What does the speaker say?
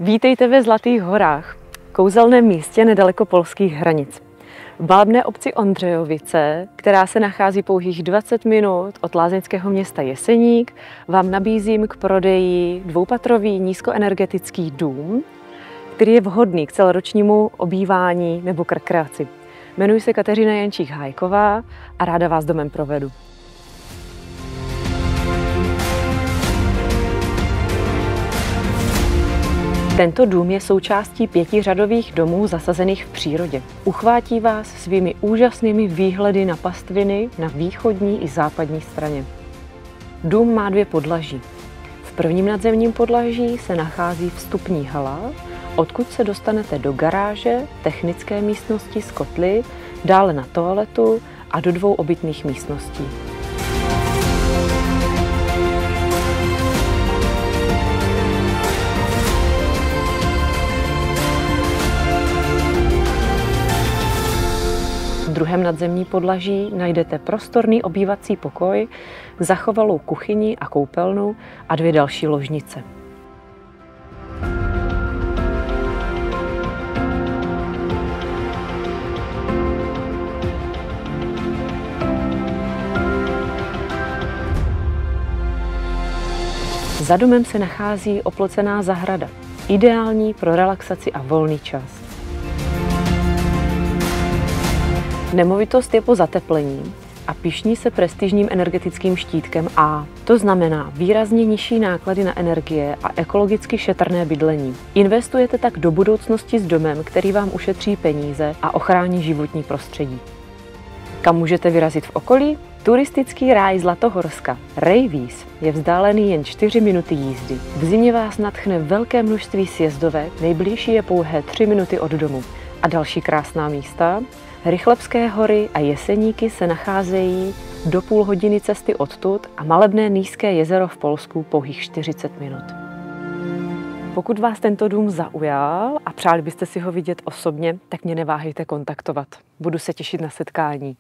Vítejte ve Zlatých horách, kouzelném místě nedaleko polských hranic. V malebné obci Ondřejovice, která se nachází pouhých 20 minut od lázeňského města Jeseník, vám nabízím k prodeji dvoupatrový nízkoenergetický dům, který je vhodný k celoročnímu obývání nebo k rekreaci. Jmenuji se Kateřina Jančík-Hájková a ráda vás domem provedu. Tento dům je součástí 5 řadových domů zasazených v přírodě. Uchvátí vás svými úžasnými výhledy na pastviny na východní i západní straně. Dům má 2 podlaží. V prvním nadzemním podlaží se nachází vstupní hala, odkud se dostanete do garáže, technické místnosti s kotly, dále na toaletu a do 2 obytných místností. V druhém nadzemní podlaží najdete prostorný obývací pokoj, zachovalou kuchyni a koupelnu a 2 další ložnice. Za domem se nachází oplocená zahrada, ideální pro relaxaci a volný čas. Nemovitost je po zateplení a pyšní se prestižním energetickým štítkem A. To znamená výrazně nižší náklady na energie a ekologicky šetrné bydlení. Investujete tak do budoucnosti s domem, který vám ušetří peníze a ochrání životní prostředí. Kam můžete vyrazit v okolí? Turistický ráj Zlatohorska Rejvíz je vzdálený jen 4 minuty jízdy. V zimě vás nadchne velké množství sjezdovek, nejbližší je pouhé 3 minuty od domu. A další krásná místa? Rychlebské hory a Jeseníky se nacházejí do půl hodiny cesty odtud a malebné Nízké jezero v Polsku pouhých 40 minut. Pokud vás tento dům zaujal a přáli byste si ho vidět osobně, tak mě neváhejte kontaktovat. Budu se těšit na setkání.